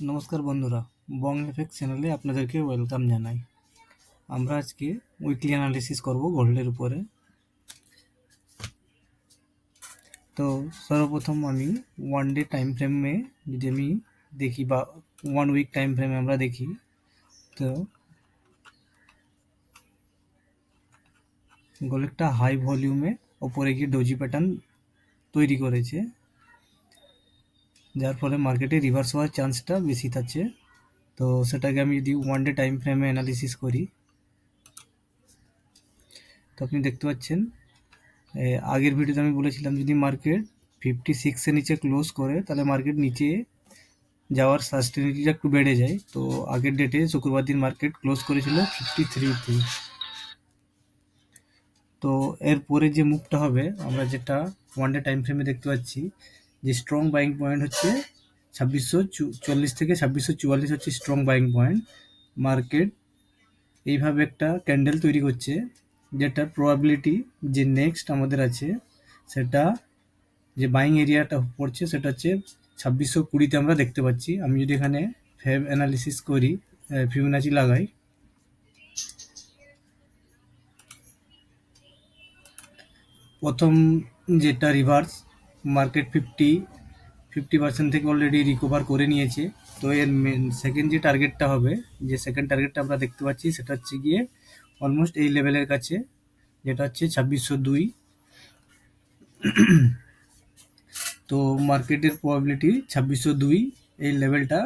নমস্কার বন্ধুরা, বং এফেক্ট চ্যানেলে আপনাদেরকে ওয়েলকাম জানাই। আমরা আজকে উইকলি অ্যানালিসিস করব গোল্ডের উপরে। তো সর্বপ্রথম আমি ওয়ান ডে টাইম ফ্রেমে যদি আমি দেখি বা 1 উইক টাইম ফ্রেমে আমরা দেখি, তো গোল্ড একটা হাই ভলিউমে ওপরে গিয়ে ডোজি প্যাটার্ন তৈরি করেছে, যার ফলে মার্কেটে রিভার্স হওয়ার চান্সটা বেশি থাকছে। তো সেটাকে আমি যদি ওয়ান ডে টাইম ফ্রেমে অ্যানালিসিস করি, তো আপনি দেখতে পাচ্ছেন আগের ভিডিওতে আমি বলেছিলাম যদি মার্কেট 56-এর নিচে ক্লোজ করে তাহলে মার্কেট নিচে যাওয়ার সাস্টেনিটিটা একটু বেড়ে যায়। তো আগের ডেটে শুক্রবার দিন মার্কেট ক্লোজ করেছিল 53-তে। তো এরপরে যে মুভটা হবে আমরা যেটা ওয়ান ডে টাইম ফ্রেমে দেখতে পাচ্ছি, যে স্ট্রং বাইং পয়েন্ট হচ্ছে 2640 থেকে 2644 হচ্ছে স্ট্রং বাইং পয়েন্ট। মার্কেট এইভাবে একটা ক্যান্ডেল তৈরি করছে, যেটার প্রবাবিলিটি যে নেক্সট আমাদের আছে সেটা যে বাইং এরিয়াটা পড়ছে সেটা হচ্ছে 2620-তে আমরা দেখতে পাচ্ছি। আমি যদি এখানে ফেব অ্যানালিসিস করি, ফিবোনাচি লাগাই, প্রথম যেটা রিভার্স মার্কেট 50% থেকে অলরেডি রিকভার করে নিয়েছে। তো এর সেকেন্ড যে টার্গেটটা হবে, যে সেকেন্ড টার্গেটটা আমরা দেখতে পাচ্ছি সেটা হচ্ছে গিয়ে অলমোস্ট এই লেভেলের কাছে, যেটা হচ্ছে 2602। তো মার্কেটের প্রবাবিলিটি 2602 এই লেভেলটা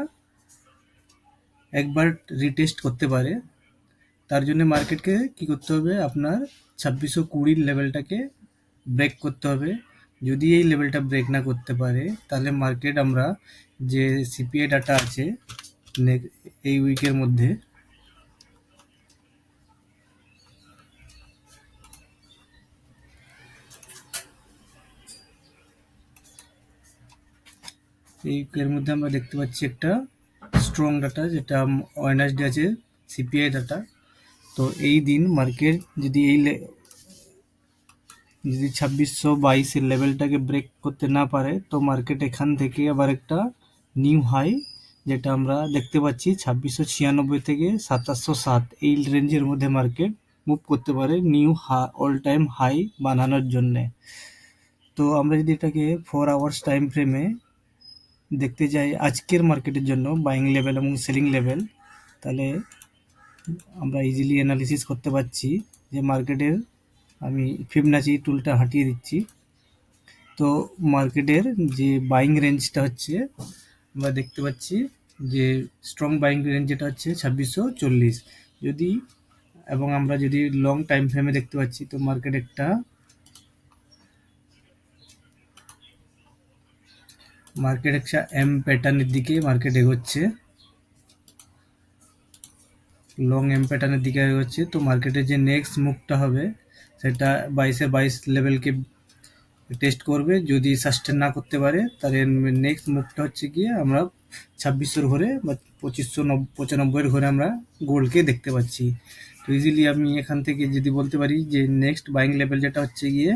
একবার রিটেস্ট করতে পারে। তার জন্য মার্কেটকে কি করতে হবে, আপনার 2620 লেভেলটাকে ব্রেক করতে হবে। যদি এই লেভেলটা ব্রেক না করতে পারে তাহলে মার্কেট আমরা যে সিপিআই ডাটা আছে এই উইকের মধ্যে, এই উইকের মধ্যে আমরা দেখতে পাচ্ছি একটা স্ট্রং ডাটা, যেটা ওয়েডনেসডে আছে সিপিআই ডাটা। তো এই দিন মার্কেট যদি 2622-এর লেভেলটাকে ব্রেক করতে না পারে তো মার্কেট এখান থেকে আবার একটা নিউ হাই, যেটা আমরা দেখতে পাচ্ছি 2696 থেকে 2707, এই রেঞ্জের মধ্যে মার্কেট মুভ করতে পারে নিউ অল টাইম হাই বানানোর জন্যে। তো আমরা যদি এটাকে 4 আওয়ার্স টাইম ফ্রেমে দেখতে যাই আজকের মার্কেটের জন্য বাইং লেভেল এবং সেলিং লেভেল, তাহলে আমরা ইজিলি অ্যানালিসিস করতে পারছি যে মার্কেটের, আমি ফিবোনাচি টুলটা হাঁটিয়ে দিচ্ছি। তো মার্কেটের যে বাইং রেঞ্জটা হচ্ছে আমরা দেখতে পাচ্ছি যে স্ট্রং বাইং রেঞ্জ যেটা হচ্ছে 2640 যদি, এবং আমরা যদি লং টাইম ফ্রেমে দেখতে পাচ্ছি তো মার্কেট একটা এম প্যাটার্নের দিকে মার্কেট এগোচ্ছে, লং এম প্যাটার্নের দিকে এগোচ্ছে। তো মার্কেটের যে নেক্সট মুভটা হবে সেটা 22 লেভেলকে টেস্ট করবে। যদি সাস্টেন না করতে পারে তাহলে নেক্সট মুভটা হচ্ছে গিয়ে আমরা 2600 ঘরে বা 2595 ঘরে আমরা গোল্ডকে দেখতে পাচ্ছি। তো ইজিলি আমি এখান থেকে যদি বলতে পারি যে নেক্সট বাইং লেভেল যেটা হচ্ছে গিয়ে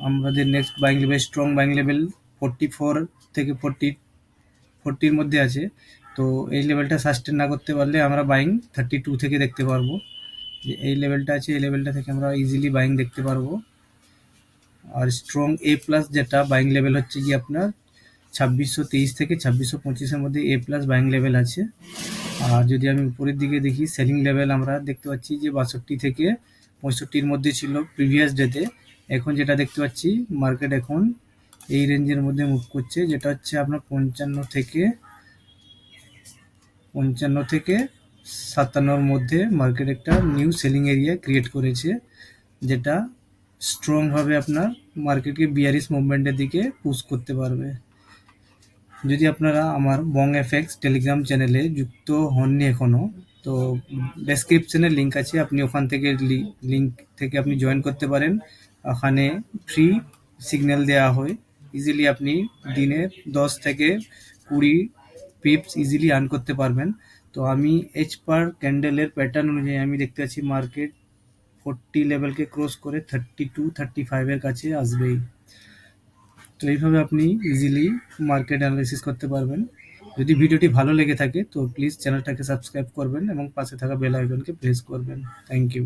আমাদের next buying level, strong buying level 44 থেকে 40-40-র মধ্যে আছে। তো এই লেভেলটা সাস্টেন না করতে পারলে আমরা বাইং 32 থেকে দেখতে পারবো। যে এই লেভেলটা আছে, এই লেভেলটা থেকে আমরা ইজিলি বাইং দেখতে পারবো। আর স্ট্রং এ প্লাস যেটা বাইং লেভেল হচ্ছে কি আপনার 2623 থেকে 2625-এর মধ্যে এ প্লাস বাইং লেভেল আছে। আর যদি আমি উপরের দিকে দেখি সেলিং লেভেল আমরা দেখতে পাচ্ছি যে 62 থেকে 65-র মধ্যে ছিল প্রিভিয়াস ডেতে। এখন যেটা দেখতে পাচ্ছি মার্কেট এখন এই রেঞ্জের মধ্যে মুভ করছে, যেটা হচ্ছে আপনার 55 থেকে 57-র মধ্যে মার্কেট একটা নিউ সেলিং এরিয়া ক্রিয়েট করেছে, যেটা স্ট্রংভাবে আপনার মার্কেটকে বিয়ারিশ মুভমেন্টের দিকে পুশ করতে পারবে। যদি আপনারা আমার বং এফএক্স টেলিগ্রাম চ্যানেলে যুক্ত হননি এখনও, তো ডেসক্রিপশনে লিঙ্ক আছে, আপনি ওখান থেকে লিঙ্ক থেকে আপনি জয়েন করতে পারেন। ওখানে ফ্রি সিগন্যাল দেওয়া হয়, ইজিলি আপনি দিনে 10 থেকে 20 পিপস ইজিলি আর্ন করতে পারবেন। তো আমি এইচ পার ক্যান্ডেলের প্যাটার্ন অনুযায়ী আমি দেখতে পাচ্ছি মার্কেট 40 লেভেলকে ক্রস করে 32-35-এর কাছে আসবেই। তো এইভাবে আপনি ইজিলি মার্কেট অ্যানালাইসিস করতে পারবেন। যদি ভিডিওটি ভালো লেগে থাকে তো প্লিজ চ্যানেলটাকে সাবস্ক্রাইব করবেন এবং পাশে থাকা বেল আইকনকে প্রেস করবেন। Thank you.